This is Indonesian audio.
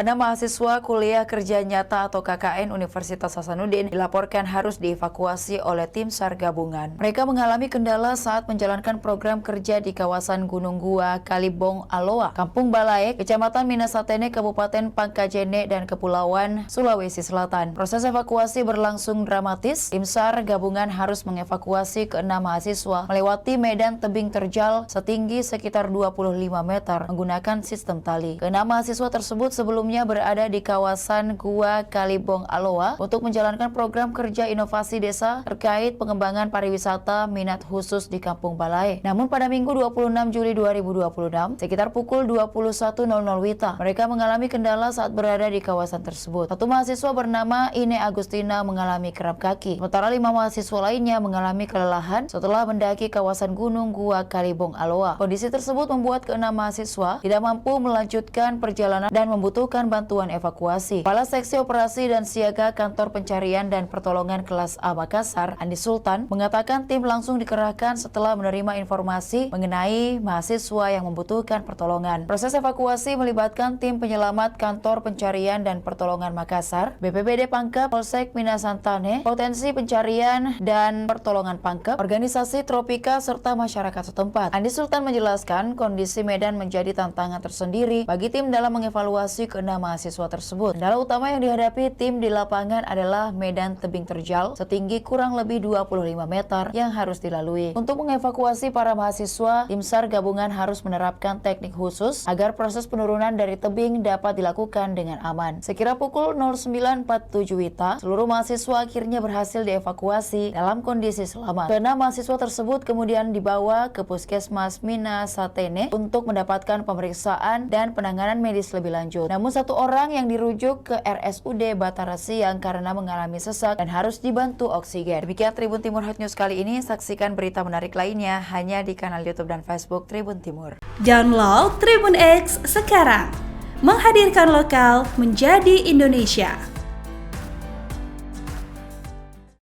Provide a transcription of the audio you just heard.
6 mahasiswa kuliah kerja nyata atau KKN Universitas Hasanuddin dilaporkan harus dievakuasi oleh tim SAR gabungan. Mereka mengalami kendala saat menjalankan program kerja di kawasan Gunung Gua, Kalibong, Aloa, Kampung Balaek, Kecamatan Minasatene, Kabupaten Pangkajene, dan Kepulauan Sulawesi Selatan. Proses evakuasi berlangsung dramatis. Tim SAR gabungan harus mengevakuasi ke-6 mahasiswa melewati medan tebing terjal setinggi sekitar 25 meter menggunakan sistem tali. Ke-6 mahasiswa tersebut sebelumnya berada di kawasan Gua Kalibong Aloa untuk menjalankan program kerja inovasi desa terkait pengembangan pariwisata minat khusus di Kampung Balaek. Namun pada Minggu 26 Juli 2026, sekitar pukul 21.00 WITA, mereka mengalami kendala saat berada di kawasan tersebut. Satu mahasiswa bernama Ine Agustina mengalami kramp kaki, sementara 5 mahasiswa lainnya mengalami kelelahan setelah mendaki kawasan Gunung Gua Kalibong Aloa. Kondisi tersebut membuat ke-6 mahasiswa tidak mampu melanjutkan perjalanan dan membutuhkan bantuan evakuasi. Kepala Seksi Operasi dan Siaga Kantor Pencarian dan Pertolongan Kelas A Makassar, Andi Sultan, mengatakan tim langsung dikerahkan setelah menerima informasi mengenai mahasiswa yang membutuhkan pertolongan. Proses evakuasi melibatkan tim penyelamat Kantor Pencarian dan Pertolongan Makassar, BPBD Pangkep, Polsek Minasantane, Potensi Pencarian dan Pertolongan Pangkep, organisasi Tropika, serta masyarakat setempat. Andi Sultan menjelaskan kondisi medan menjadi tantangan tersendiri bagi tim dalam mengevaluasi ke-6 mahasiswa tersebut. Kendala utama yang dihadapi tim di lapangan adalah medan tebing terjal setinggi kurang lebih 25 meter yang harus dilalui. Untuk mengevakuasi para mahasiswa, tim SAR gabungan harus menerapkan teknik khusus agar proses penurunan dari tebing dapat dilakukan dengan aman. Sekira pukul 09.47 WITA, seluruh mahasiswa akhirnya berhasil dievakuasi dalam kondisi selamat. Ke-6 mahasiswa tersebut kemudian dibawa ke Puskesmas Minasatene untuk mendapatkan pemeriksaan dan penanganan medis lebih lanjut. Namun satu orang yang dirujuk ke RSUD Batara Siang karena mengalami sesak dan harus dibantu oksigen. Demikian Tribun Timur Hot News kali ini. Saksikan berita menarik lainnya hanya di kanal YouTube dan Facebook Tribun Timur. Download Tribun X sekarang. Menghadirkan lokal menjadi Indonesia.